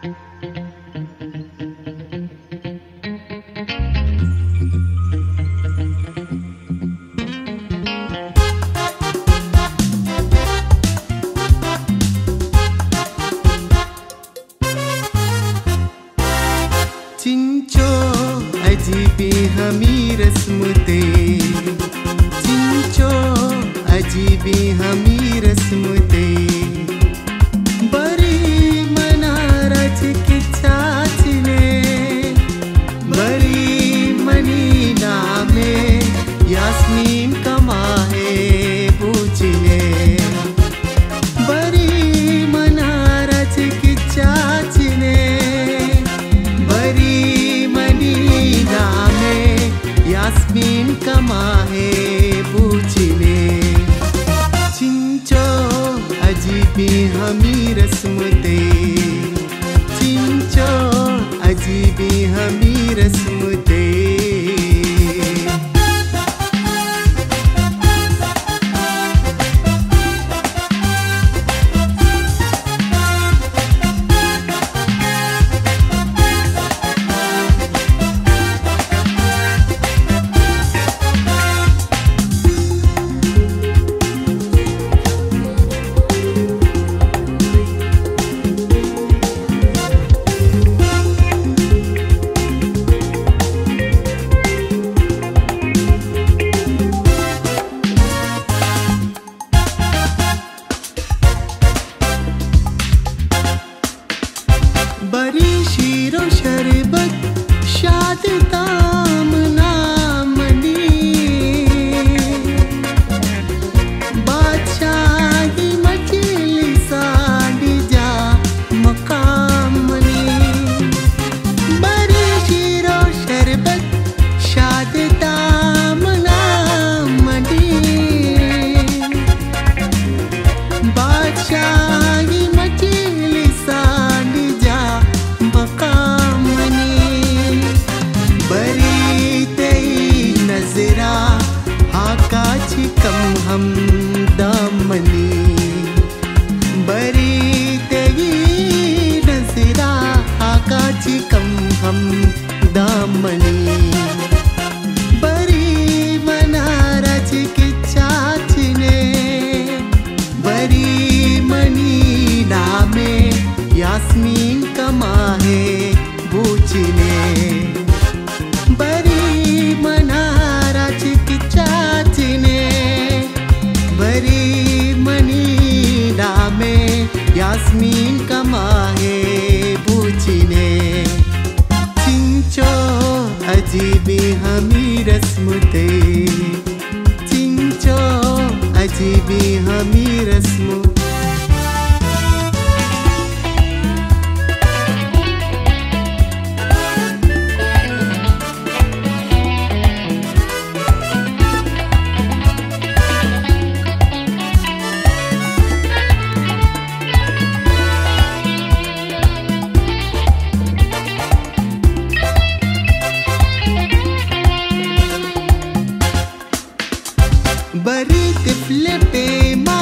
चिंचो अजीबी हमी रस्मते, चिंचो अजीबी हमी रस्मते, बरी मनारच की चाचने, बरी मनी नामे यास्मीन कमाहे पूछने, बरी मनारच की चाचने, बरी मदीना में यास्मीन कमाहे पूछने, चिंचो अजीबी हमी रस्मते, चिंचो अजीबी हमी रस्मते। बरी शीरो शरबत शाद ताम नामनी, बादशाही मचली साड़ी जा मकामनी, बरी शीरो शरबत शाद ताम नामनी, बादशाही मचली साड़ी जा मकामनी, बरी तेई नजरा आकाची कम हम दामनी, बरी तेई नजरा आकाची कम हम दामनी, बरी मनारच की चाचने, बरी मनीना में यास्मीन कमाहे पूछने, बरी मनारच की चाचने, बरी मनीना में यास्मीन कमाहे पूछने, चिंचो अजीबी हमी रस्मते, चिंचो अजीबी हमी रस्म। बरी तिफले पेमा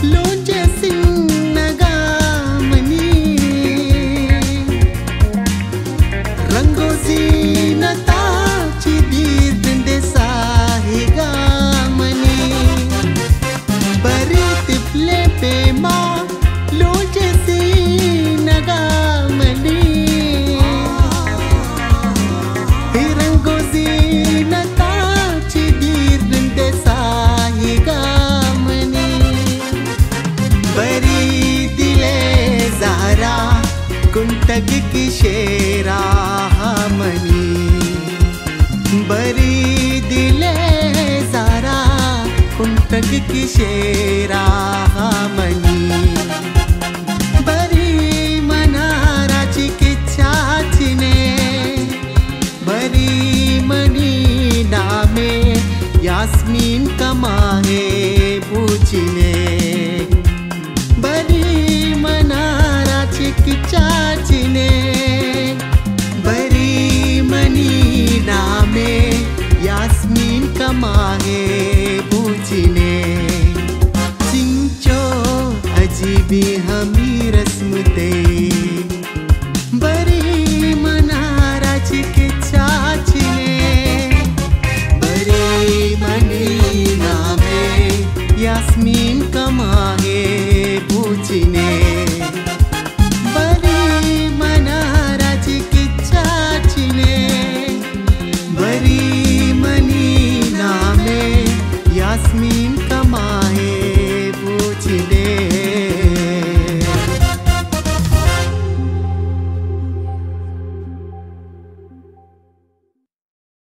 लोंजे सिंनगा मनी, रंगो जीनता चिदीर दंदे साहिगा मनी, बरी तिफले पेमा लोंजे सिंनगा मनी, रंगो जीनता चिदीर दंदे बरी दिले ज़हरा कुंटग की शेरा मनी, बरी दिले ज़हरा कुंटग की शेरा मनी, बरी मनारच की चाचने, बरी मनीना में यास्मीन कमाहे पूछने, बरी मनारच की चाचने, बरी मनीना में यास्मीन कमाहे